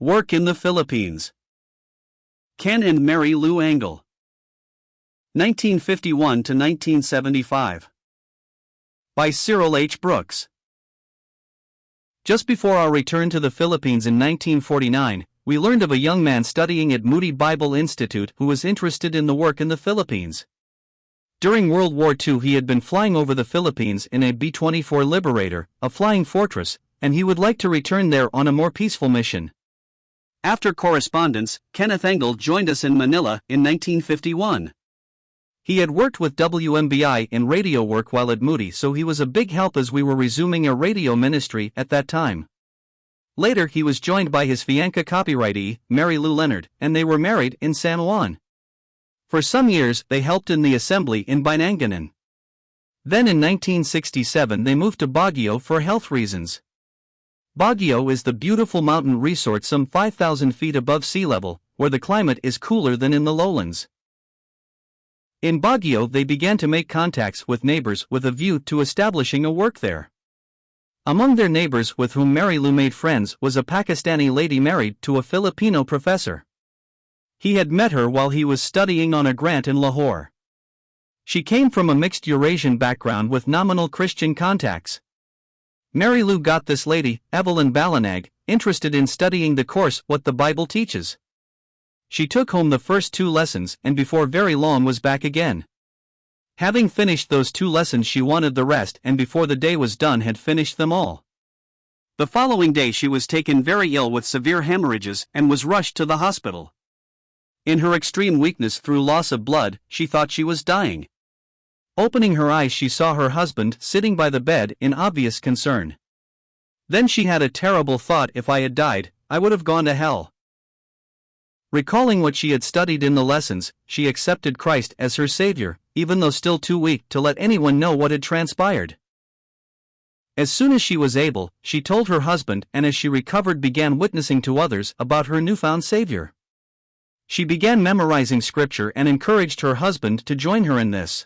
Work in the Philippines. Ken and Mary Lou Engle. 1951 to 1975. By Cyril H. Brooks. Just before our return to the Philippines in 1949, we learned of a young man studying at Moody Bible Institute who was interested in the work in the Philippines. During World War II he had been flying over the Philippines in a B-24 Liberator, a flying fortress, and he would like to return there on a more peaceful mission. After correspondence, Kenneth Engle joined us in Manila in 1951. He had worked with WMBI in radio work while at Moody, so he was a big help as we were resuming a radio ministry at that time. Later he was joined by his fiancée copyrightee, Mary Lou Leonard, and they were married in San Juan. For some years they helped in the assembly in Binangonan. Then in 1967 they moved to Baguio for health reasons. Baguio is the beautiful mountain resort some 5,000 feet above sea level, where the climate is cooler than in the lowlands. In Baguio they began to make contacts with neighbors with a view to establishing a work there. Among their neighbors with whom Mary Lou made friends was a Pakistani lady married to a Filipino professor. He had met her while he was studying on a grant in Lahore. She came from a mixed Eurasian background with nominal Christian contacts. Mary Lou got this lady, Evelyn Balanag, interested in studying the course What the Bible Teaches. She took home the first 2 lessons and before very long was back again. Having finished those 2 lessons she wanted the rest and before the day was done had finished them all. The following day she was taken very ill with severe hemorrhages and was rushed to the hospital. In her extreme weakness through loss of blood, she thought she was dying. Opening her eyes she saw her husband sitting by the bed in obvious concern. Then she had a terrible thought: if I had died, I would have gone to hell. Recalling what she had studied in the lessons, she accepted Christ as her Savior, even though still too weak to let anyone know what had transpired. As soon as she was able, she told her husband, and as she recovered began witnessing to others about her newfound Savior. She began memorizing scripture and encouraged her husband to join her in this.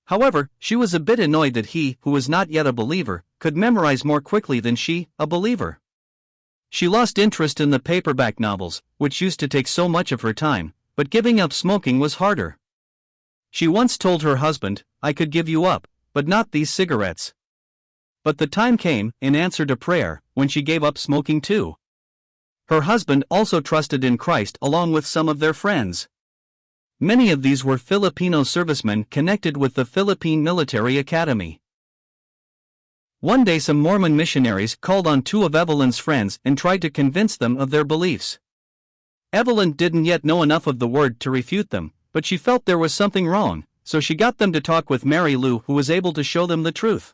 However, she was a bit annoyed that he, who was not yet a believer, could memorize more quickly than she, a believer. She lost interest in the paperback novels, which used to take so much of her time, but giving up smoking was harder. She once told her husband, "I could give you up, but not these cigarettes." But the time came, in answer to prayer, when she gave up smoking too. Her husband also trusted in Christ along with some of their friends. Many of these were Filipino servicemen connected with the Philippine Military Academy. One day some Mormon missionaries called on 2 of Evelyn's friends and tried to convince them of their beliefs. Evelyn didn't yet know enough of the Word to refute them, but she felt there was something wrong, so she got them to talk with Mary Lou, who was able to show them the truth.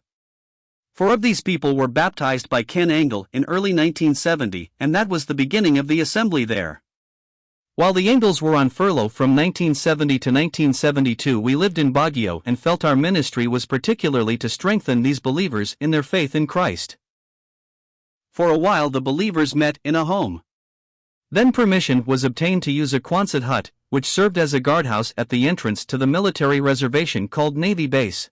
4 of these people were baptized by Ken Engle in early 1970, and that was the beginning of the assembly there. While the Engles were on furlough from 1970 to 1972, we lived in Baguio and felt our ministry was particularly to strengthen these believers in their faith in Christ. For a while the believers met in a home. Then permission was obtained to use a Quonset hut, which served as a guardhouse at the entrance to the military reservation called Navy Base.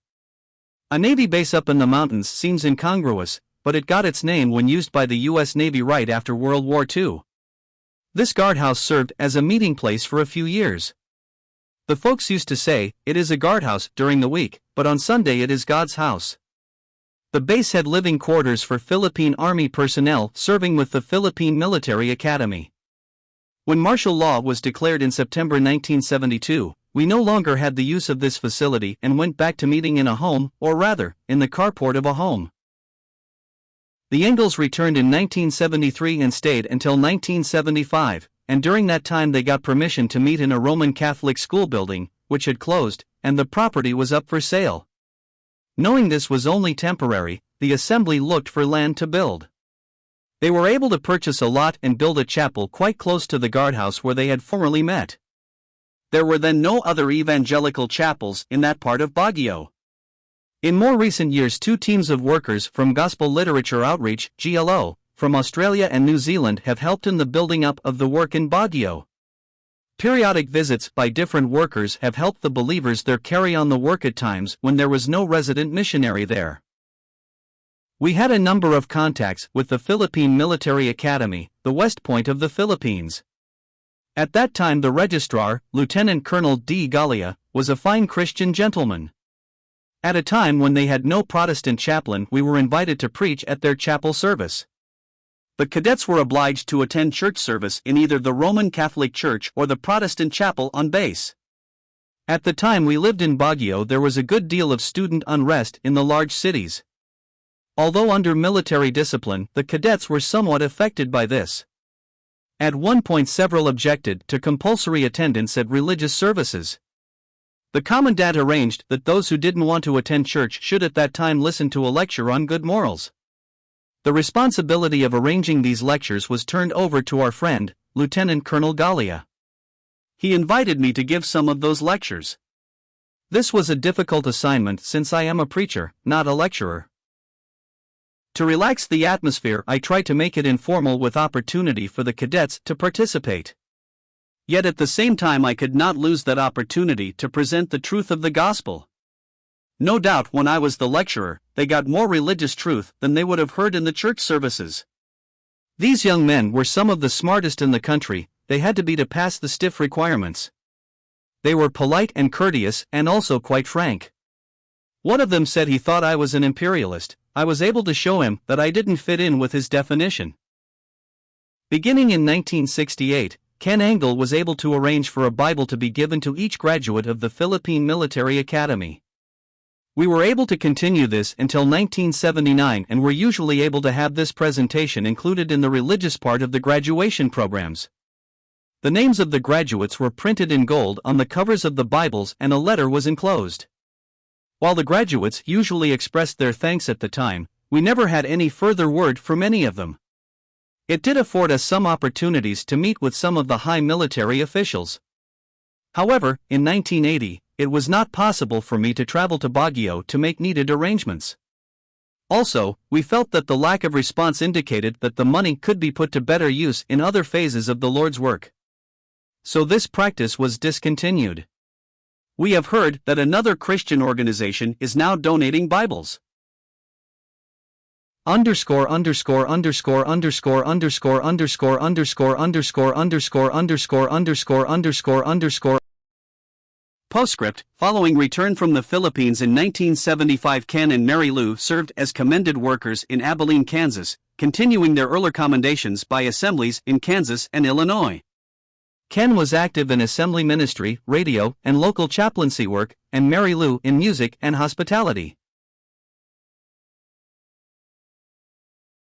A Navy base up in the mountains seems incongruous, but it got its name when used by the U.S. Navy right after World War II. This guardhouse served as a meeting place for a few years. The folks used to say, "It is a guardhouse during the week, but on Sunday it is God's house." The base had living quarters for Philippine Army personnel serving with the Philippine Military Academy. When martial law was declared in September 1972, we no longer had the use of this facility and went back to meeting in a home, or rather, in the carport of a home. The Engles returned in 1973 and stayed until 1975, and during that time they got permission to meet in a Roman Catholic school building, which had closed, and the property was up for sale. Knowing this was only temporary, the assembly looked for land to build. They were able to purchase a lot and build a chapel quite close to the guardhouse where they had formerly met. There were then no other evangelical chapels in that part of Baguio. In more recent years 2 teams of workers from Gospel Literature Outreach, GLO, from Australia and New Zealand have helped in the building up of the work in Baguio. Periodic visits by different workers have helped the believers there carry on the work at times when there was no resident missionary there. We had a number of contacts with the Philippine Military Academy, the West Point of the Philippines. At that time the registrar, Lieutenant Colonel D. Gallia, was a fine Christian gentleman. At a time when they had no Protestant chaplain, we were invited to preach at their chapel service. The cadets were obliged to attend church service in either the Roman Catholic Church or the Protestant chapel on base. At the time we lived in Baguio, there was a good deal of student unrest in the large cities. Although under military discipline, the cadets were somewhat affected by this. At one point several objected to compulsory attendance at religious services. The commandant arranged that those who didn't want to attend church should at that time listen to a lecture on good morals. The responsibility of arranging these lectures was turned over to our friend, Lieutenant Colonel Gallia. He invited me to give some of those lectures. This was a difficult assignment since I am a preacher, not a lecturer. To relax the atmosphere, I tried to make it informal with opportunity for the cadets to participate. Yet at the same time I could not lose that opportunity to present the truth of the gospel. No doubt when I was the lecturer, they got more religious truth than they would have heard in the church services. These young men were some of the smartest in the country. They had to pass the stiff requirements. They were polite and courteous and also quite frank. One of them said he thought I was an imperialist. I was able to show him that I didn't fit in with his definition. Beginning in 1968, Ken Engle was able to arrange for a Bible to be given to each graduate of the Philippine Military Academy. We were able to continue this until 1979 and were usually able to have this presentation included in the religious part of the graduation programs. The names of the graduates were printed in gold on the covers of the Bibles and a letter was enclosed. While the graduates usually expressed their thanks at the time, we never had any further word from any of them. It did afford us some opportunities to meet with some of the high military officials. However, in 1980, it was not possible for me to travel to Baguio to make needed arrangements. Also, we felt that the lack of response indicated that the money could be put to better use in other phases of the Lord's work. So this practice was discontinued. We have heard that another Christian organization is now donating Bibles. Underscore underscore underscore underscore underscore underscore underscore underscore underscore underscore underscore underscore underscore. Postscript: following return from the Philippines in 1975, Ken and Mary Lou served as commended workers in Abilene, Kansas, continuing their earlier commendations by assemblies in Kansas and Illinois. Ken was active in assembly ministry, radio, and local chaplaincy work, and Mary Lou in music and hospitality.